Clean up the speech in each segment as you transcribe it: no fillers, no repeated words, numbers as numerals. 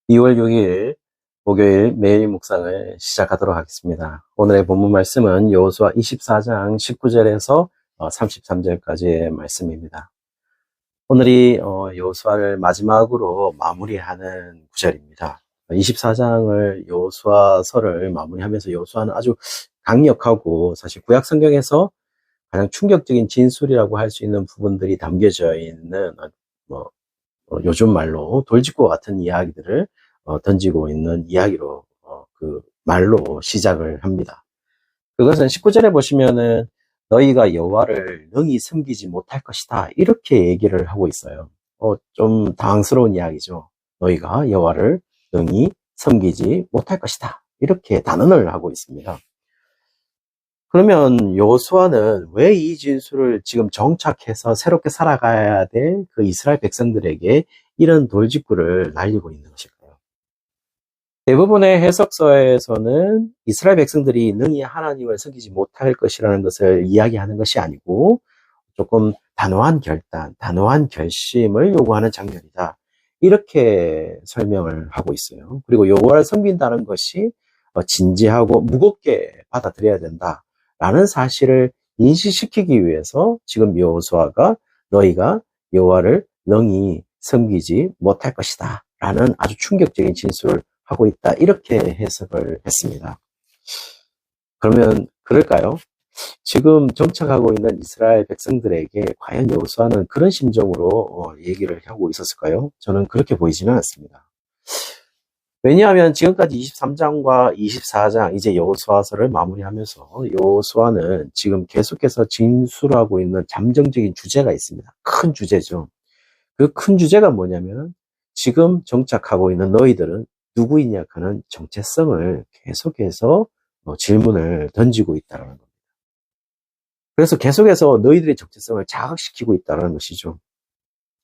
2월 6일 목요일 매일 묵상을 시작하도록 하겠습니다. 오늘의 본문 말씀은 여호수아 24장 19절에서 33절까지의 말씀입니다. 오늘이 여호수아를 마지막으로 마무리하는 구절입니다. 24장을 여호수아서를 마무리하면서 여호수아는 아주 강력하고 사실 구약 성경에서 가장 충격적인 진술이라고 할 수 있는 부분들이 담겨져 있는 요즘 말로 돌직구 같은 이야기들을 던지고 있는 이야기로 그 말로 시작을 합니다. 그것은 19절에 보시면은 너희가 여호와를 능히 섬기지 못할 것이다 이렇게 얘기를 하고 있어요. 좀 당황스러운 이야기죠. 너희가 여호와를 능히 섬기지 못할 것이다 이렇게 단언을 하고 있습니다. 그러면 여호수아는 왜 이 진술을 지금 정착해서 새롭게 살아가야 될 그 이스라엘 백성들에게 이런 돌직구를 날리고 있는 것일까요? 대부분의 해석서에서는 이스라엘 백성들이 능히 하나님을 섬기지 못할 것이라는 것을 이야기하는 것이 아니고 조금 단호한 결단, 단호한 결심을 요구하는 장면이다. 이렇게 설명을 하고 있어요. 그리고 여호와를 섬긴다는 것이 진지하고 무겁게 받아들여야 된다. 라는 사실을 인식시키기 위해서 지금 여호수아가 너희가 여호와를 능히 섬기지 못할 것이다 라는 아주 충격적인 진술을 하고 있다 이렇게 해석을 했습니다. 그러면 그럴까요? 지금 정착하고 있는 이스라엘 백성들에게 과연 여호수아는 그런 심정으로 얘기를 하고 있었을까요? 저는 그렇게 보이지는 않습니다. 왜냐하면 지금까지 23장과 24장 이제 여호수아서를 마무리하면서 여호수아는 지금 계속해서 진술하고 있는 잠정적인 주제가 있습니다. 큰 주제죠. 그 큰 주제가 뭐냐면 지금 정착하고 있는 너희들은 누구이냐 하는 정체성을 계속해서 질문을 던지고 있다는 겁니다. 그래서 계속해서 너희들의 정체성을 자극시키고 있다는 것이죠.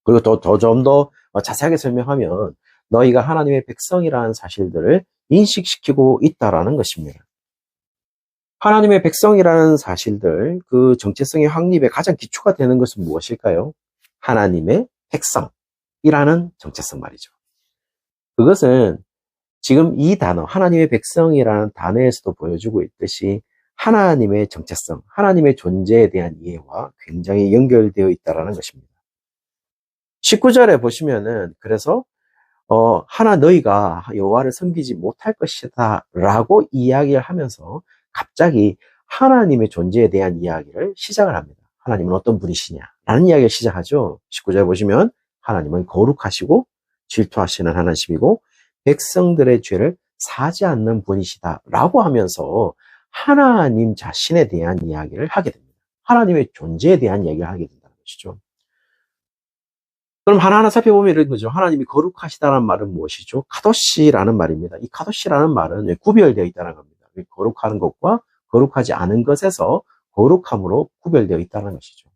그리고 좀 더 자세하게 설명하면 너희가 하나님의 백성이라는 사실들을 인식시키고 있다는 것입니다. 하나님의 백성이라는 사실들, 그 정체성의 확립의 가장 기초가 되는 것은 무엇일까요? 하나님의 백성이라는 정체성 말이죠. 그것은 지금 이 단어, 하나님의 백성이라는 단어에서도 보여주고 있듯이 하나님의 정체성, 하나님의 존재에 대한 이해와 굉장히 연결되어 있다는 것입니다. 19절에 보시면은 그래서 너희가 여호와를 섬기지 못할 것이다 라고 이야기를 하면서 갑자기 하나님의 존재에 대한 이야기를 시작을 합니다. 하나님은 어떤 분이시냐 라는 이야기를 시작하죠. 19절에 보시면 하나님은 거룩하시고 질투하시는 하나님이고 백성들의 죄를 사지 않는 분이시다 라고 하면서 하나님 자신에 대한 이야기를 하게 됩니다. 하나님의 존재에 대한 이야기를 하게 된다는 것이죠. 그럼 하나하나 살펴보면 이런 거죠. 하나님이 거룩하시다는 말은 무엇이죠? 카도시라는 말입니다. 이 카도시라는 말은 구별되어 있다는 겁니다. 거룩한 것과 거룩하지 않은 것에서 거룩함으로 구별되어 있다는 것이죠.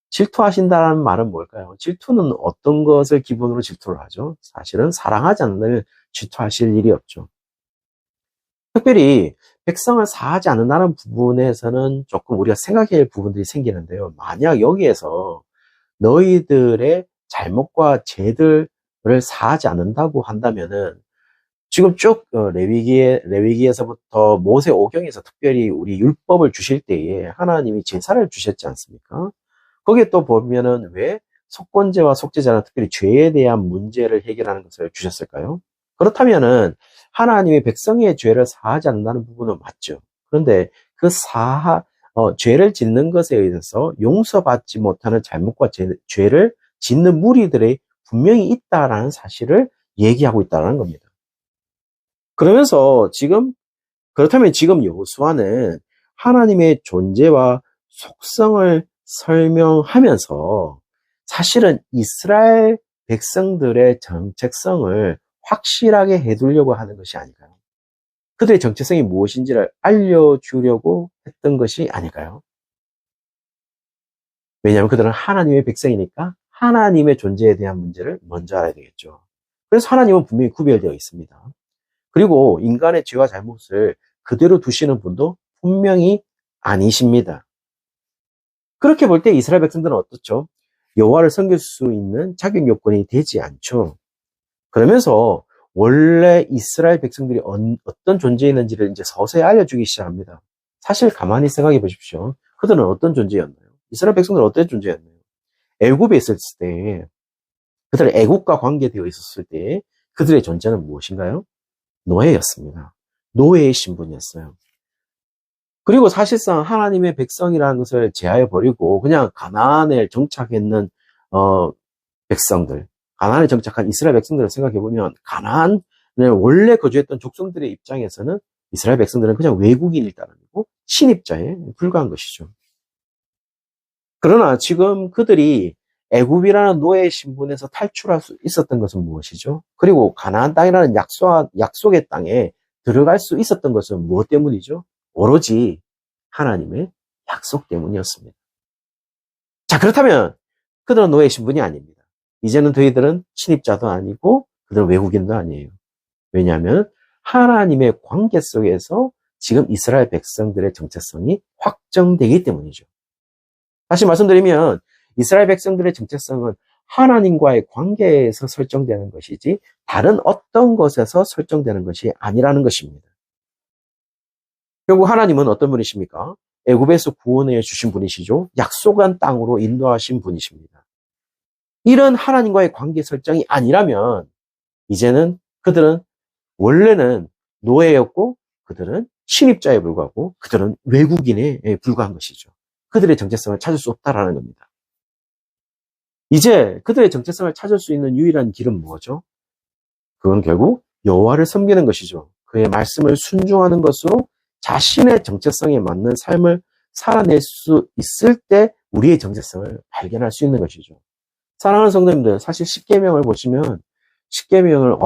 질투하신다는 말은 뭘까요? 질투는 어떤 것을 기본으로 질투를 하죠? 사실은 사랑하지 않는 질투하실 일이 없죠. 특별히 백성을 사하지 않는다는 부분에서는 조금 우리가 생각해야 할 부분들이 생기는데요. 만약 여기에서 너희들의 잘못과 죄들을 사하지 않는다고 한다면은 지금 쭉 레위기에서부터 모세 오경에서 특별히 우리 율법을 주실 때에 하나님이 제사를 주셨지 않습니까? 거기에 또 보면은 왜 속건제와 속죄제는 특별히 죄에 대한 문제를 해결하는 것을 주셨을까요? 그렇다면은 하나님이 백성의 죄를 사하지 않는다는 부분은 맞죠. 그런데 그 죄를 짓는 것에 의해서 용서받지 못하는 잘못과 죄를 짓는 무리들이 분명히 있다라는 사실을 얘기하고 있다는 겁니다. 그렇다면 지금 여호수아는 하나님의 존재와 속성을 설명하면서 사실은 이스라엘 백성들의 정체성을 확실하게 해두려고 하는 것이 아닐까요? 그들의 정체성이 무엇인지를 알려주려고 했던 것이 아닐까요? 왜냐하면 그들은 하나님의 백성이니까 하나님의 존재에 대한 문제를 먼저 알아야 되겠죠. 그래서 하나님은 분명히 구별되어 있습니다. 그리고 인간의 죄와 잘못을 그대로 두시는 분도 분명히 아니십니다. 그렇게 볼 때 이스라엘 백성들은 어떻죠? 여호와를 섬길 수 있는 자격 요건이 되지 않죠. 그러면서 원래 이스라엘 백성들이 어떤 존재였는지를 이제 서서히 알려주기 시작합니다. 사실 가만히 생각해 보십시오. 그들은 어떤 존재였나요? 이스라엘 백성들은 어떤 존재였나요? 애굽에 있을 때, 그들의 애국과 관계되어 있었을 때 그들의 존재는 무엇인가요? 노예였습니다. 노예의 신분이었어요. 그리고 사실상 하나님의 백성이라는 것을 제하여 버리고 그냥 가나안에 정착했는 백성들, 가나안에 정착한 이스라엘 백성들을 생각해 보면 가나안에 원래 거주했던 족속들의 입장에서는 이스라엘 백성들은 그냥 외국인일 따름이고 침입자에 불과한 것이죠. 그러나 지금 그들이 애굽이라는 노예 신분에서 탈출할 수 있었던 것은 무엇이죠? 그리고 가나안 땅이라는 약속의 땅에 들어갈 수 있었던 것은 무엇 때문이죠? 오로지 하나님의 약속 때문이었습니다. 자, 그렇다면 그들은 노예 신분이 아닙니다. 이제는 저희들은 침입자도 아니고 그들은 외국인도 아니에요. 왜냐하면 하나님의 관계 속에서 지금 이스라엘 백성들의 정체성이 확정되기 때문이죠. 다시 말씀드리면 이스라엘 백성들의 정체성은 하나님과의 관계에서 설정되는 것이지 다른 어떤 것에서 설정되는 것이 아니라는 것입니다. 결국 하나님은 어떤 분이십니까? 애굽에서 구원해 주신 분이시죠. 약속한 땅으로 인도하신 분이십니다. 이런 하나님과의 관계 설정이 아니라면 이제는 그들은 원래는 노예였고 그들은 침입자에 불과하고 그들은 외국인에 불과한 것이죠. 그들의 정체성을 찾을 수 없다라는 겁니다. 이제 그들의 정체성을 찾을 수 있는 유일한 길은 뭐죠? 그건 결국 여호와를 섬기는 것이죠. 그의 말씀을 순종하는 것으로 자신의 정체성에 맞는 삶을 살아낼 수 있을 때 우리의 정체성을 발견할 수 있는 것이죠. 사랑하는 성도님들, 사실 십계명을 보시면 십계명을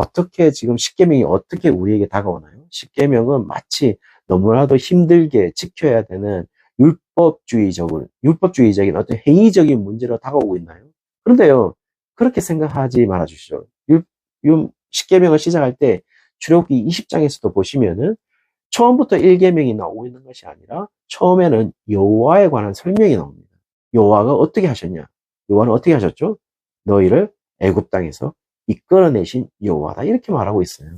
십계명이 어떻게 우리에게 다가오나요? 십계명은 마치 너무나도 힘들게 지켜야 되는 율법주의적인 어떤 행위적인 문제로 다가오고 있나요? 그런데요, 그렇게 생각하지 말아 주시죠. 십계명을 시작할 때 출애굽기 20장에서도 보시면은 처음부터 1계명이 나오고 있는 것이 아니라 처음에는 여호와에 관한 설명이 나옵니다. 여호와가 어떻게 하셨냐? 여호와는 어떻게 하셨죠? 너희를 애굽 땅에서 이끌어내신 여호와다 이렇게 말하고 있어요.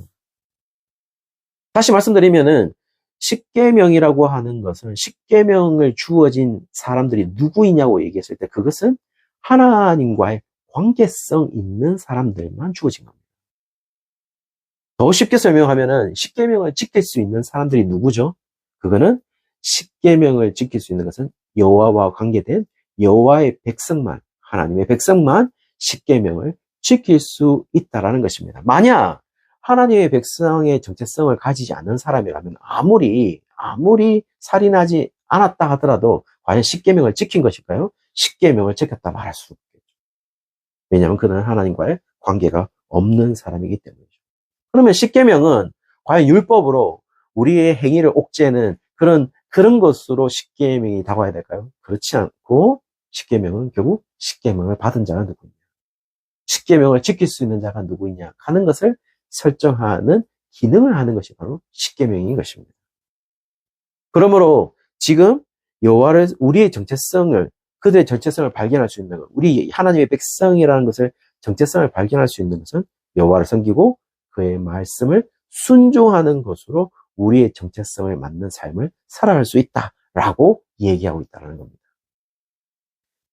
다시 말씀드리면은 십계명이라고 하는 것은 십계명을 주어진 사람들이 누구이냐고 얘기했을 때 그것은 하나님과의 관계성 있는 사람들만 주어진 겁니다. 더 쉽게 설명하면은 십계명을 지킬 수 있는 사람들이 누구죠? 그거는 십계명을 지킬 수 있는 것은 여호와와 관계된 여호와의 백성만, 하나님의 백성만 십계명을 지킬 수 있다라는 것입니다. 만약 하나님의 백성의 정체성을 가지지 않는 사람이라면 아무리 살인하지 않았다 하더라도 과연 십계명을 지킨 것일까요? 십계명을 지켰다 말할 수 없겠죠. 왜냐하면 그는 하나님과의 관계가 없는 사람이기 때문이죠. 그러면 십계명은 과연 율법으로 우리의 행위를 옥죄는 그런 것으로 십계명이 다가와야 될까요? 그렇지 않고 십계명은 결국 십계명을 받은 자가 누구냐, 십계명을 지킬 수 있는 자가 누구냐 하는 것을 설정하는 기능을 하는 것이 바로 십계명인 것입니다. 그러므로 지금 여호와를 우리의 정체성을 그들의 정체성을 발견할 수 있는 것, 우리 하나님의 백성이라는 것을 정체성을 발견할 수 있는 것은 여호와를 섬기고 그의 말씀을 순종하는 것으로 우리의 정체성에 맞는 삶을 살아갈 수 있다라고 얘기하고 있다는 겁니다.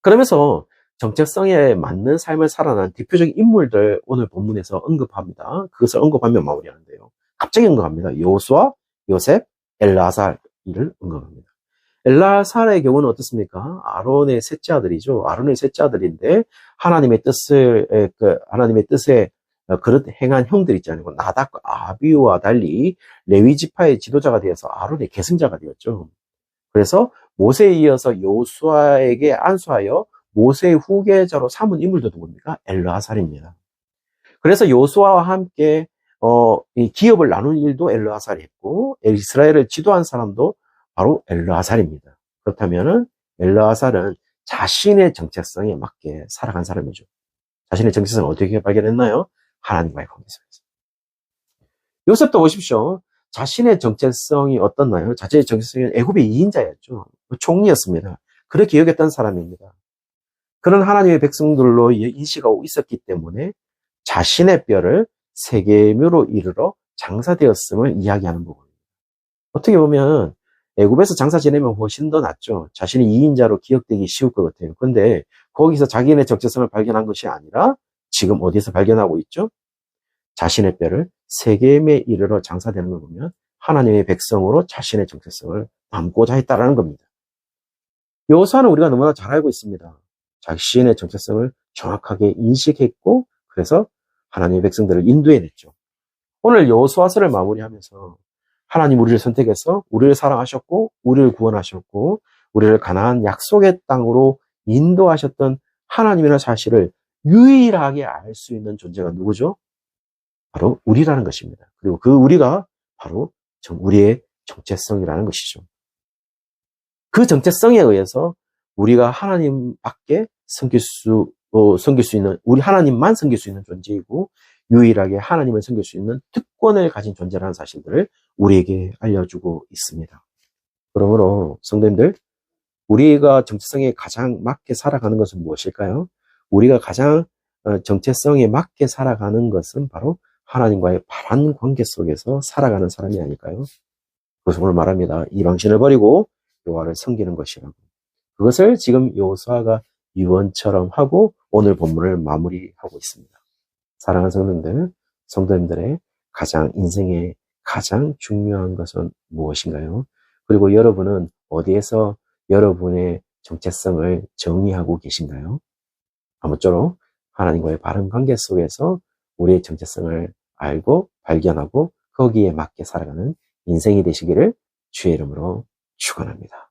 그러면서 정체성에 맞는 삶을 살아난 대표적인 인물들 오늘 본문에서 언급합니다. 그것을 언급하며 마무리하는데요. 갑자기 언급합니다. 여호수아, 요셉, 엘르아살을 언급합니다. 엘르아살의 경우는 어떻습니까? 아론의 셋째 아들이죠. 아론의 셋째 아들인데 하나님의 뜻에 그릇 행한 형들 있잖아요. 나답과 아비우와 달리 레위 지파의 지도자가 되어서 아론의 계승자가 되었죠. 그래서 모세에 이어서 여호수아에게 안수하여 모세의 후계자로 삼은 인물도 누굽니까? 엘르아살입니다. 그래서 여호수아와 함께 이 기업을 나눈 일도 엘르아살이 했고 이스라엘을 지도한 사람도 바로 엘르아살입니다. 그렇다면은 엘르아살은 자신의 정체성에 맞게 살아간 사람이죠. 자신의 정체성을 어떻게 발견했나요? 하나님과의 관계 속에서. 요셉도 보십시오. 자신의 정체성이 어떻나요? 자신의 정체성은 애굽의 2인자였죠. 총리였습니다. 그렇게 여겼던 사람입니다. 그런 하나님의 백성들로 인식하고 있었기 때문에 자신의 뼈를 세계묘로 이르러 장사되었음을 이야기하는 부분입니다. 어떻게 보면 애굽에서 장사 지내면 훨씬 더 낫죠. 자신이 2인자로 기억되기 쉬울 것 같아요. 근데 거기서 자기네 정체성을 발견한 것이 아니라 지금 어디서 발견하고 있죠? 자신의 뼈를 세계에 이르러 장사되는 걸 보면 하나님의 백성으로 자신의 정체성을 담고자 했다라는 겁니다. 여호수아는 우리가 너무나 잘 알고 있습니다. 자신의 정체성을 정확하게 인식했고 그래서 하나님의 백성들을 인도해냈죠. 오늘 여호수아서를 마무리하면서 하나님 우리를 선택해서 우리를 사랑하셨고 우리를 구원하셨고 우리를 가나안 약속의 땅으로 인도하셨던 하나님이라는 사실을 유일하게 알 수 있는 존재가 누구죠? 바로 우리라는 것입니다. 그리고 그 우리가 바로 우리의 정체성이라는 것이죠. 그 정체성에 의해서 우리가 하나님밖에 섬길 수 있는, 우리 하나님만 섬길 수 있는 존재이고 유일하게 하나님을 섬길 수 있는 특권을 가진 존재라는 사실들을 우리에게 알려주고 있습니다. 그러므로 성도님들, 우리가 정체성에 가장 맞게 살아가는 것은 무엇일까요? 우리가 가장 정체성에 맞게 살아가는 것은 바로 하나님과의 바른 관계 속에서 살아가는 사람이 아닐까요? 그것을 오늘 말합니다. 이방신을 버리고 여호와를 섬기는 것이라고. 그것을 지금 여호수아가 유언처럼 하고 오늘 본문을 마무리하고 있습니다. 사랑하는 성도님들, 성도님들의 인생의 가장 중요한 것은 무엇인가요? 그리고 여러분은 어디에서 여러분의 정체성을 정의하고 계신가요? 아무쪼록 하나님과의 바른 관계 속에서 우리의 정체성을 알고 발견하고 거기에 맞게 살아가는 인생이 되시기를 주의 이름으로 축원합니다.